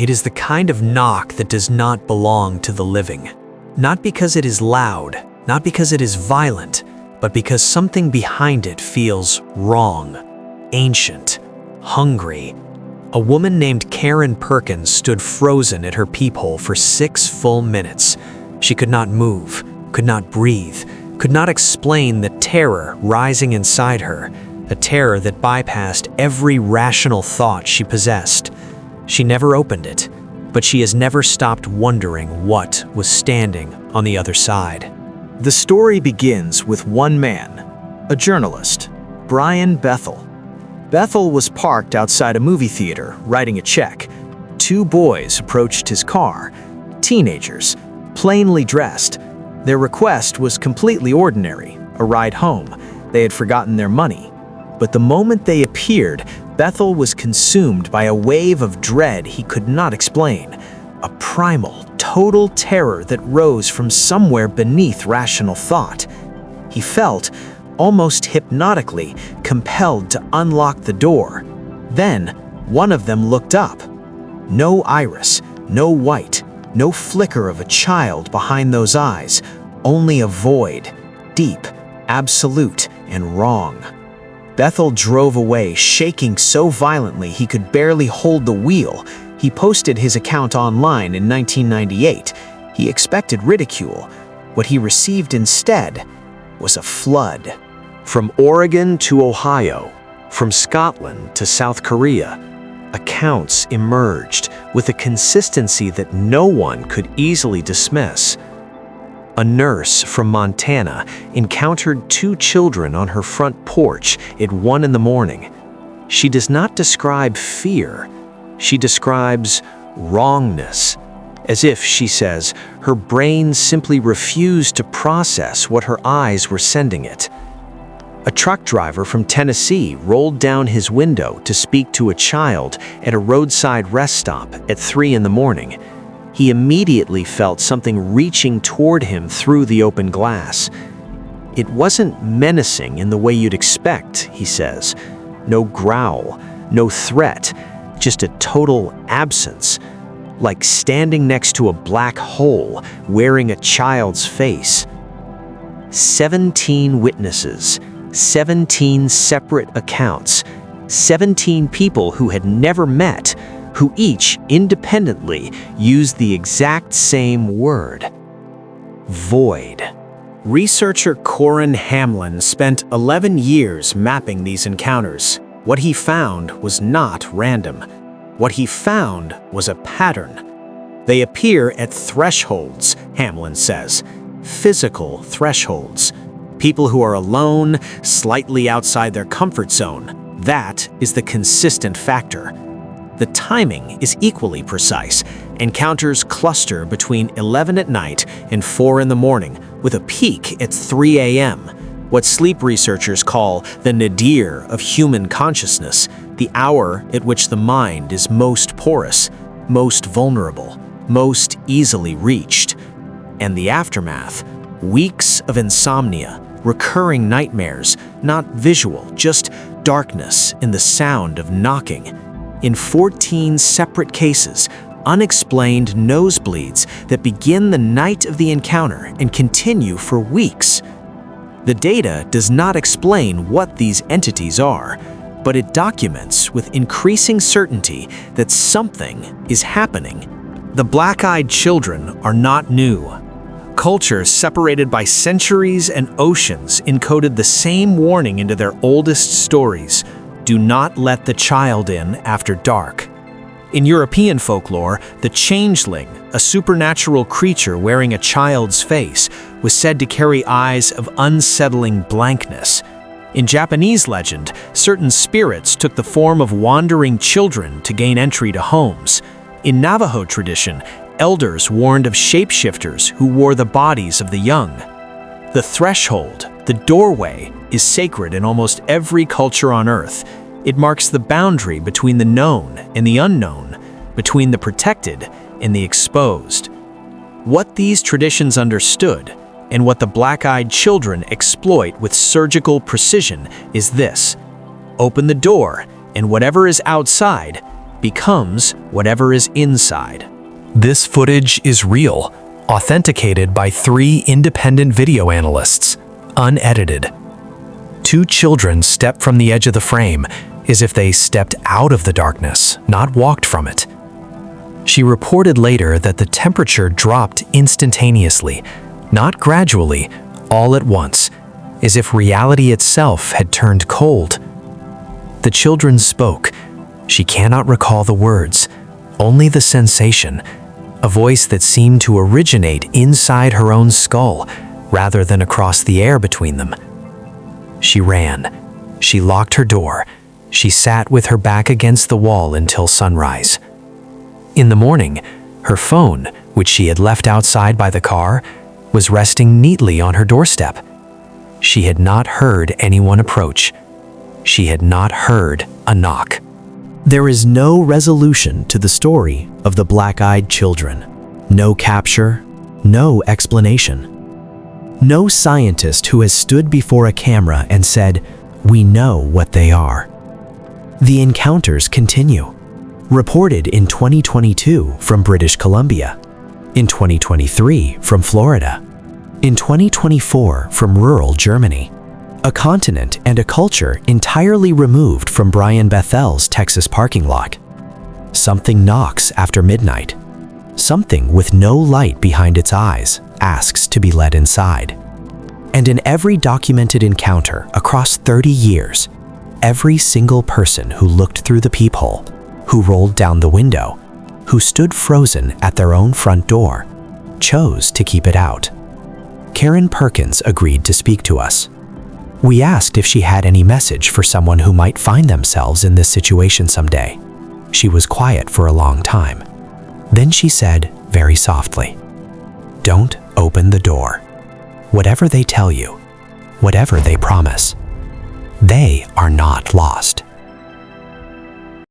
It is the kind of knock that does not belong to the living. Not because it is loud, not because it is violent, but because something behind it feels wrong, ancient, hungry. A woman named Karen Perkins stood frozen at her peephole for 6 full minutes. She could not move, could not breathe, could not explain the terror rising inside her, a terror that bypassed every rational thought she possessed. She never opened it, but she has never stopped wondering what was standing on the other side. The story begins with one man, a journalist, Brian Bethel. Bethel was parked outside a movie theater, writing a check. 2 boys approached his car, teenagers, plainly dressed. Their request was completely ordinary, a ride home. They had forgotten their money. But the moment they appeared, Bethel was consumed by a wave of dread he could not explain, a primal, total terror that rose from somewhere beneath rational thought. He felt, almost hypnotically, compelled to unlock the door. Then, one of them looked up. No iris, no white, no flicker of a child behind those eyes, only a void, deep, absolute, and wrong. Bethel drove away, shaking so violently he could barely hold the wheel. He posted his account online in 1998. He expected ridicule. What he received instead was a flood. From Oregon to Ohio, from Scotland to South Korea, accounts emerged with a consistency that no one could easily dismiss. A nurse from Montana encountered 2 children on her front porch at 1 in the morning. She does not describe fear. She describes wrongness, as if, she says, her brain simply refused to process what her eyes were sending it. A truck driver from Tennessee rolled down his window to speak to a child at a roadside rest stop at 3 in the morning. He immediately felt something reaching toward him through the open glass. It wasn't menacing in the way you'd expect, he says. No growl, no threat, just a total absence, like standing next to a black hole wearing a child's face. 17 witnesses, 17 separate accounts, 17 people who had never met, who each independently used the exact same word: void. Researcher Corin Hamlin spent 11 years mapping these encounters. What he found was not random. What he found was a pattern. They appear at thresholds, Hamlin says, physical thresholds. People who are alone, slightly outside their comfort zone, that is the consistent factor. The timing is equally precise. Encounters cluster between 11 at night and 4 in the morning, with a peak at 3 a.m., what sleep researchers call the nadir of human consciousness, the hour at which the mind is most porous, most vulnerable, most easily reached. And the aftermath, weeks of insomnia, recurring nightmares, not visual, just darkness and the sound of knocking. In 14 separate cases, unexplained nosebleeds that begin the night of the encounter and continue for weeks. The data does not explain what these entities are, but it documents with increasing certainty that something is happening. The black-eyed children are not new. Cultures separated by centuries and oceans encoded the same warning into their oldest stories: do not let the child in after dark. In European folklore, the changeling, a supernatural creature wearing a child's face, was said to carry eyes of unsettling blankness. In Japanese legend, certain spirits took the form of wandering children to gain entry to homes. In Navajo tradition, elders warned of shapeshifters who wore the bodies of the young. The threshold, the doorway, is sacred in almost every culture on Earth. It marks the boundary between the known and the unknown, between the protected and the exposed. What these traditions understood, and what the black-eyed children exploit with surgical precision, is this: open the door, and whatever is outside becomes whatever is inside. This footage is real, authenticated by 3 independent video analysts, unedited. 2 children step from the edge of the frame as if they stepped out of the darkness, not walked from it. She reported later that the temperature dropped instantaneously, not gradually, all at once, as if reality itself had turned cold. The children spoke. She cannot recall the words, only the sensation, a voice that seemed to originate inside her own skull rather than across the air between them. She ran. She locked her door. She sat with her back against the wall until sunrise. In the morning, her phone, which she had left outside by the car, was resting neatly on her doorstep. She had not heard anyone approach. She had not heard a knock. There is no resolution to the story of the black-eyed children. No capture, no explanation. No scientist who has stood before a camera and said, "We know what they are." The encounters continue. Reported in 2022 from British Columbia, in 2023 from Florida, in 2024 from rural Germany, a continent and a culture entirely removed from Brian Bethel's Texas parking lot. Something knocks after midnight. Something with no light behind its eyes asks to be let inside. And in every documented encounter across 30 years, every single person who looked through the peephole, who rolled down the window, who stood frozen at their own front door, chose to keep it out. Karen Perkins agreed to speak to us. We asked if she had any message for someone who might find themselves in this situation someday. She was quiet for a long time. Then she said, very softly, "Don't open the door. Whatever they tell you, whatever they promise, they are not lost."